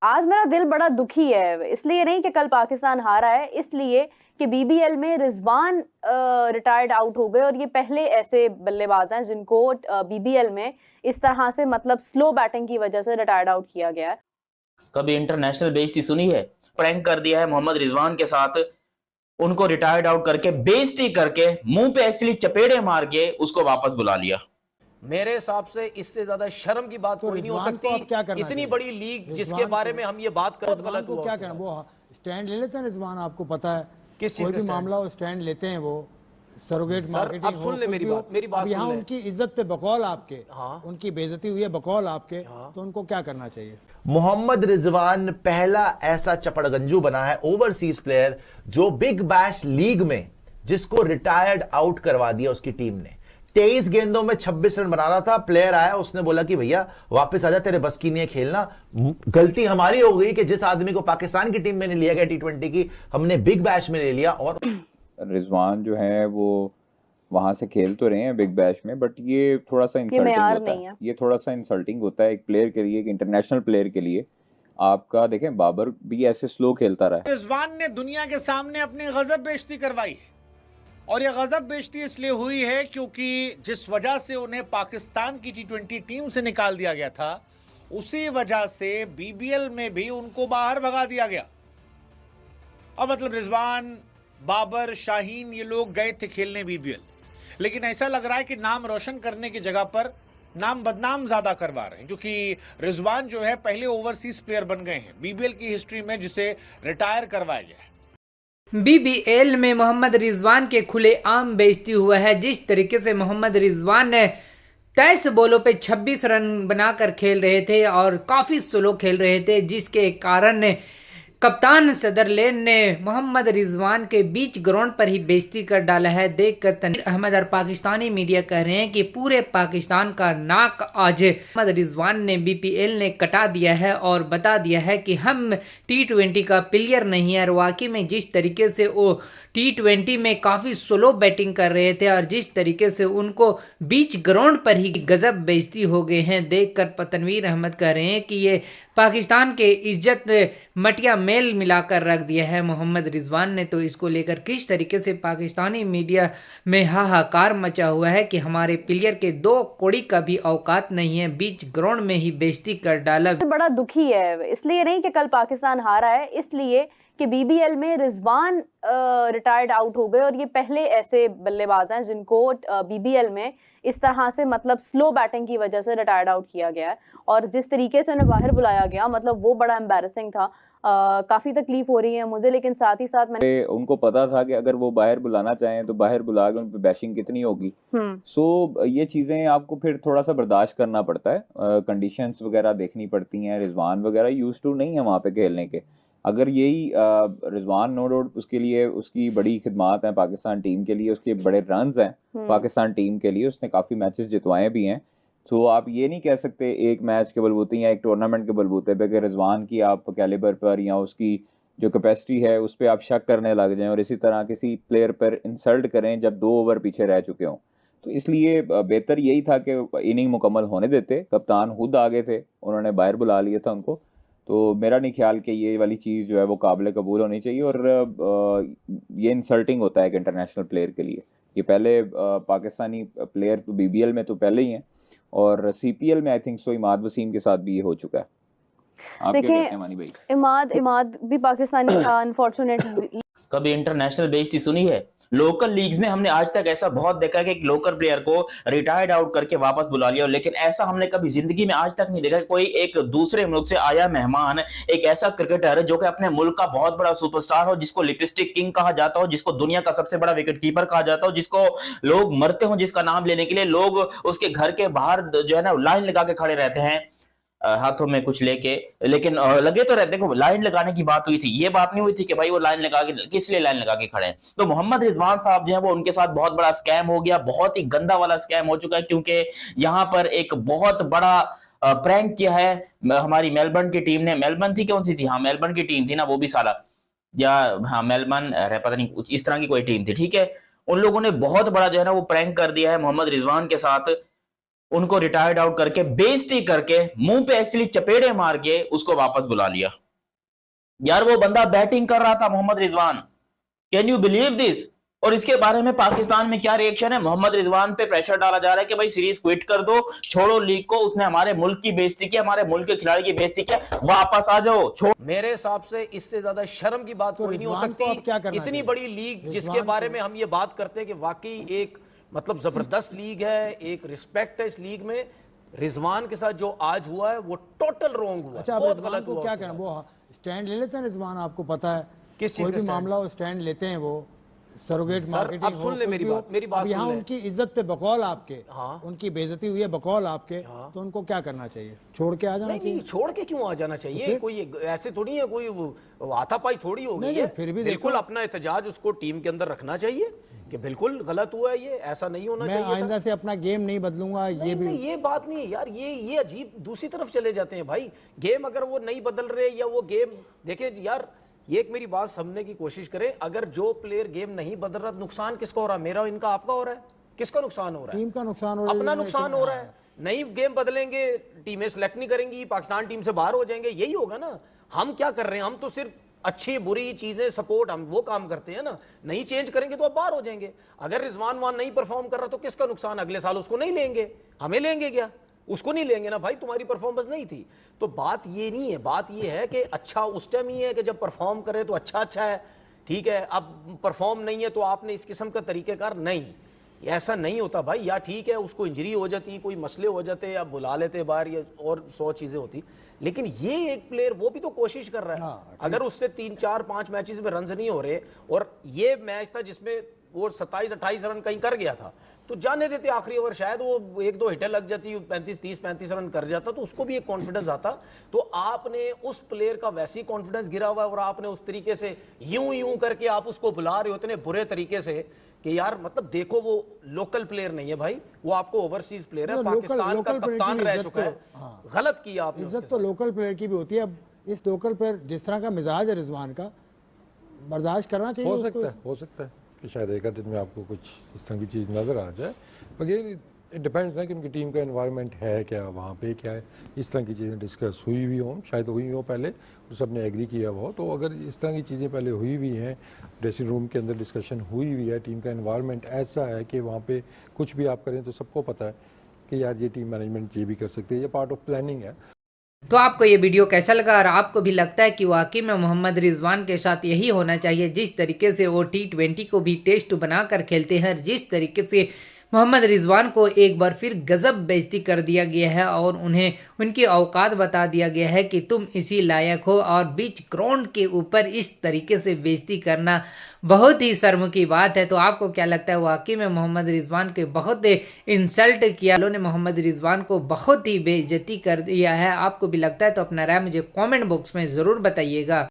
आज मेरा दिल बड़ा दुखी है, इसलिए नहीं कि कल पाकिस्तान हारा है, इसलिए कि बीबीएल में रिजवान रिटायर्ड आउट हो गए और ये पहले ऐसे बल्लेबाज हैं जिनको बीबीएल में इस तरह से मतलब स्लो बैटिंग की वजह से रिटायर्ड आउट किया गया है। कभी इंटरनेशनल बेइज्जती सुनी है? प्रैंक कर दिया है मोहम्मद रिजवान के साथ, उनको रिटायर्ड आउट करके बेइज्जती करके मुंह पे एक्चुअली चपेड़े मार के उसको वापस बुला लिया। मेरे हिसाब से इससे ज्यादा शर्म की बात कोई नहीं हो सकती। इतनी बड़ी लीग जिसके बारे में हम ये बात कर गलत हुआ। क्या करना, वो स्टैंड ले लेते हैं रिजवान, आपको पता है किस चीज कोई का भी स्टैंड? मामला हो स्टैंड लेते हैं वो, सरोगेट मार्केटिंग। अब सुन ले मेरी बात यहाँ सुन ले। उनकी इज्जत पे बकौल आपके, हाँ। उनकी बेइज्जती हुई है बकौल आपके, तो उनको क्या करना चाहिए? मोहम्मद रिजवान पहला ऐसा चपड़गंजू बना है ओवरसीज प्लेयर जो बिग बैश लीग में जिसको रिटायर्ड आउट करवा दिया उसकी टीम ने। 23 गेंदों में 26 रन बना रहा था, प्लेयर आया, उसने बोला कि भैया वापस आजा, तेरे बस की नहीं है खेलना। गलती हमारी हो गई कि जिस आदमी को पाकिस्तान की टीम में नहीं लिया गया T20 की, हमने बिग बैश में ले लिया। और रिजवान जो है वो वहां से खेल तो रहे हैं बिग बैश में, बट ये थोड़ा सा इंसल्टिंग होता है। ये थोड़ा सा इंसल्टिंग होता है एक प्लेयर के लिए, एक इंटरनेशनल प्लेयर के लिए। आपका देखें, बाबर भी ऐसे स्लो खेलता रहा है। रिजवान ने दुनिया के सामने अपनी गजब बेइज्जती करवाई है, और ये गजब बेइज्जती इसलिए हुई है क्योंकि जिस वजह से उन्हें पाकिस्तान की T20 टीम से निकाल दिया गया था, उसी वजह से बीबीएल में भी उनको बाहर भगा दिया गया। और मतलब रिजवान, बाबर, शाहीन ये लोग गए थे खेलने बीबीएल, लेकिन ऐसा लग रहा है कि नाम रोशन करने की जगह पर नाम बदनाम ज्यादा करवा रहे हैं, क्योंकि रिजवान जो है पहले ओवरसीज प्लेयर बन गए हैं बीबीएल की हिस्ट्री में जिसे रिटायर करवाया गया है। बीबीएल में मोहम्मद रिजवान के खुले आम बेइज्जती हुआ है। जिस तरीके से मोहम्मद रिजवान ने 23 बॉलों पे 26 रन बनाकर खेल रहे थे और काफी स्लो खेल रहे थे, जिसके कारण कप्तान सदरलैंड ने मोहम्मद रिजवान के बीच ग्राउंड पर ही बेइज्जती कर डाला है। देखकर तनवीर अहमद और पाकिस्तानी मीडिया कह रहे हैं कि पूरे पाकिस्तान का नाक आज मोहम्मद रिजवान ने बीपीएल ने कटा दिया है और बता दिया है कि हम T20 का प्लेयर नहीं है। और वाकई में जिस तरीके से वो T20 में काफ़ी स्लो बैटिंग कर रहे थे और जिस तरीके से उनको बीच ग्राउंड पर ही गजब बेइज्जती हो गए हैं, देखकर तनवीर अहमद कह रहे हैं कि ये पाकिस्तान के इज्जत मटिया मेल मिलाकर रख दिया है मोहम्मद रिजवान ने। तो इसको लेकर किस तरीके से पाकिस्तानी मीडिया में हाहाकार मचा हुआ है कि हमारे प्लेयर के 2 कौड़ी का भी औकात नहीं है, बीच ग्राउंड में ही बेइज्जती कर डाला। बड़ा दुखी है, इसलिए नहीं कि कल पाकिस्तान हारा है, इसलिए कि बीबीएल में रिजवान रिटायर्ड आउट हो गए और ये पहले ऐसे बल्लेबाज हैं जिनको बीबीएल में इस तरह से मतलब स्लो बैटिंग की वजह से रिटायर्ड आउट किया गया है। और जिस तरीके से उन्हें बाहर बुलाया गया, मतलब वो बड़ा एम्बैरेसिंग था। काफी तकलीफ हो रही है मुझे, लेकिन साथ ही साथ मैंने उनको पता था कि अगर वो बाहर बुलाना चाहें तो बाहर बुला के उन पे बैशिंग कितनी होगी। सो ये चीजें आपको फिर थोड़ा सा बर्दाश्त करना पड़ता है, कंडीशंस वगैरह देखनी पड़ती हैं। रिजवान वगैरह यूज्ड टू नहीं है वहाँ पे खेलने के। अगर यही रिजवान नो डाउट उसके लिए उसकी बड़ी खिदमात हैं पाकिस्तान टीम के लिए, उसके बड़े रन्स हैं पाकिस्तान टीम के लिए, उसने काफ़ी मैचेस जितवाए भी हैं। तो आप ये नहीं कह सकते एक मैच के बलबूते या एक टूर्नामेंट के बलबूते पे कि रिजवान की आप कैलिबर पर या उसकी जो कैपेसिटी है उस पर आप शक करने लग जाएं और इसी तरह किसी प्लेयर पर इंसल्ट करें जब 2 ओवर पीछे रह चुके हों। तो इसलिए बेहतर यही था कि इनिंग मुकम्मल होने देते। कप्तान खुद आगे थे, उन्होंने बाहर बुला लिया था उनको। तो मेरा नहीं ख्याल कि ये वाली चीज़ जो है वो काबिल कबूल होनी चाहिए, और ये इंसल्टिंग होता है एक इंटरनेशनल प्लेयर के लिए। ये पहले पाकिस्तानी प्लेयर तो बीबीएल में तो पहले ही हैं, और सीपीएल में I think so Imad Wasim के साथ भी ये हो चुका है। आप क्या कहते हैं मानी भाई? इमाद भी पाकिस्तानी था अनफॉर्चुनेटली। कभी इंटरनेशनल बेइज्जती सुनी है? लोकल लीग्स में हमने आज तक ऐसा बहुत देखा है कि एक लोकल प्लेयर को रिटायर्ड आउट करके वापस बुला लिया, लेकिन ऐसा हमने कभी जिंदगी में आज तक नहीं देखा कि कोई एक दूसरे मुल्क से आया मेहमान, एक ऐसा क्रिकेटर जो कि अपने मुल्क का बहुत बड़ा सुपरस्टार हो, जिसको लिपस्टिक किंग कहा जाता हो, जिसको दुनिया का सबसे बड़ा विकेट कीपर कहा जाता हो, जिसको लोग मरते हो जिसका नाम लेने के लिए, लोग उसके घर के बाहर जो है ना लाइन लगा के खड़े रहते हैं हाथों में कुछ लेके, लेकिन लगे तो रहते। देखो, लाइन लगाने की बात हुई थी, ये बात नहीं हुई थी कि भाई वो लाइन लगा के किस लिए लाइन लगा के खड़े हैं। तो मोहम्मद रिजवान साहब जो है वो उनके साथ बहुत बड़ा स्कैम हो गया, बहुत ही गंदा वाला स्कैम हो चुका है, क्योंकि यहाँ पर एक बहुत बड़ा प्रैंक किया है हमारी मेलबर्न की टीम ने। मेलबर्न थी, कौन सी थी? हाँ, मेलबर्न की टीम थी ना वो भी साला, या हाँ मेलबर्न पता नहीं, कुछ इस तरह की कोई टीम थी, ठीक है। उन लोगों ने बहुत बड़ा जो है ना वो प्रैंक कर दिया है मोहम्मद रिजवान के साथ। उनको रिटायर्ड आउट करके बेइज्जती करके मुंह पे एक्चुअली चपेड़े मार के उसको वापस बुला लिया। यार वो बंदा बैटिंग कर रहा था, Mohammad Rizwan, can you believe this? और इसके बारे में पाकिस्तान में क्या रिएक्शन है? मोहम्मद रिजवान पे प्रेशर डाला जा रहा है कि भाई सीरीज क्विट कर दो, छोड़ो लीग को, उसने हमारे मुल्क की बेइज्जती की, हमारे मुल्क के खिलाड़ी की बेइज्जती की, वापस आ जाओ, छोड़। मेरे हिसाब से इससे ज्यादा शर्म की बात कोई नहीं हो सकती। इतनी बड़ी लीग जिसके बारे में हम ये बात करते हैं कि वाकई एक मतलब जबरदस्त लीग है, एक रिस्पेक्ट है इस लीग में, रिजवान के साथ जो आज हुआ है वो टोटल रॉन्ग हुआ। अच्छा, बहुत गलत हुआ। क्या करें, वो स्टैंड ले लेते हैं रिजवान, आपको पता है किस चीज कोई का भी stand? मामला हो स्टैंड लेते हैं वो, सरोगेट मार्केटिंग। अब सुन ले मेरी बात यहाँ सुन ले। उनकी इज्जत पे बकौल आपके, हाँ। उनकी बेइज्जती हुई है बकौल आपके, तो उनको क्या करना चाहिए? छोड़ के आ जाना नहीं, चाहिए? छोड़ के क्यों आ जाना चाहिए? कोई ऐसे थोड़ी है, कोई हाथापाई थोड़ी हो गई है। फिर भी बिल्कुल अपना एहतजाज उसको टीम के अंदर रखना चाहिए कि बिल्कुल गलत हुआ है, ये ऐसा नहीं होना चाहिए। मैं आइंदा से अपना गेम नहीं बदलूंगा। ये भी ये बात नहीं है यार, ये अजीब दूसरी तरफ चले जाते हैं भाई। गेम अगर वो नहीं बदल रहे या वो गेम देखे यार, ये एक मेरी बात समझने की कोशिश करें, अगर जो प्लेयर गेम नहीं बदल रहा, नुकसान किसका हो रहा है? मेरा, इनका, आपका हो रहा है? किसका नुकसान हो रहा है? टीम का नुकसान हो रहा है, अपना नुकसान हो रहा है। नहीं गेम बदलेंगे, टीमें सेलेक्ट नहीं करेंगी, पाकिस्तान टीम से बाहर हो जाएंगे, यही होगा ना। हम क्या कर रहे हैं? हम तो सिर्फ अच्छी बुरी चीजें सपोर्ट, हम वो काम करते हैं ना। नहीं चेंज करेंगे तो अब बाहर हो जाएंगे। अगर रिजवान वहां नहीं परफॉर्म कर रहा तो किसका नुकसान? अगले साल उसको नहीं लेंगे, हमें लेंगे क्या? उसको नहीं लेंगे ना भाई, तुम्हारी परफॉर्मेंस नहीं थी। तो बात ये नहीं है, बात ये है कि अच्छा उस टाइम ही है कि जब परफॉर्म करे तो अच्छा है, ठीक है। अब परफॉर्म नहीं है तो आपने इस किस्म का तरीकेकार नहीं, ऐसा नहीं होता भाई। या ठीक है उसको इंजरी हो जाती, कोई मसले हो जाते, या बुला लेते बाहर, या और 100 चीजें होती, लेकिन ये एक प्लेयर वो भी तो कोशिश कर रहा है। अगर उससे 3, 4, 5 मैचेस में रन नहीं हो रहे, और ये मैच था जिसमें वो 27-28 रन कहीं कर गया था, तो जाने देते आखिरी ओवर, शायद वो 1-2 हिटें लग जाती, 35 रन कर जाता, तो उसको भी एक कॉन्फिडेंस आता। तो आपने उस प्लेयर का वैसे ही कॉन्फिडेंस गिरा हुआ है, और आपने उस तरीके से यूं करके आप उसको बुला रहे हो इतने बुरे तरीके से कि यार मतलब देखो, वो लोकल प्लेयर नहीं है भाई, वो आपको ओवरसीज प्लेयर है, पाकिस्तान का कप्तान रह चुका है। गलत किया आपने। इज्जत तो लोकल प्लेयर की भी होती है। अब इस लोकल प्लेयर जिस तरह का मिजाज है रिजवान का, बर्दाश्त करना चाहिए। हो सकता है कि शायद एक दिन में आपको कुछ इस तरह की चीज़ नज़र आ जाए, मगर इट डिपेंड्स है कि उनकी टीम का एनवायरनमेंट है क्या, वहाँ पे क्या है, इस तरह की चीज़ें डिस्कस हुई हुई हों, शायद हुई हो पहले और सबने एग्री किया हो। तो अगर इस तरह की चीज़ें पहले हुई हुई हैं, ड्रेसिंग रूम के अंदर डिस्कशन हुई हुई है, टीम का एनवायरनमेंट ऐसा है कि वहाँ पे कुछ भी आप करें तो सबको पता है कि यार ये टीम मैनेजमेंट ये भी कर सकती है, ये पार्ट ऑफ प्लानिंग है। तो आपको ये वीडियो कैसा लगा, और आपको भी लगता है कि वाकई में मोहम्मद रिजवान के साथ यही होना चाहिए, जिस तरीके से वो T20 को भी टेस्ट बनाकर खेलते हैं, जिस तरीके से मोहम्मद रिजवान को एक बार फिर गजब बेइज्जती कर दिया गया है और उन्हें उनकी औकात बता दिया गया है कि तुम इसी लायक हो, और बीच ग्राउंड के ऊपर इस तरीके से बेइज्जती करना बहुत ही शर्म की बात है। तो आपको क्या लगता है, वाकई में मोहम्मद रिजवान के बहुत इंसल्ट किया लोगों ने, मोहम्मद रिजवान को बहुत ही बेइज्जती कर दिया है? आपको भी लगता है तो अपना राय मुझे कमेंट बॉक्स में ज़रूर बताइएगा।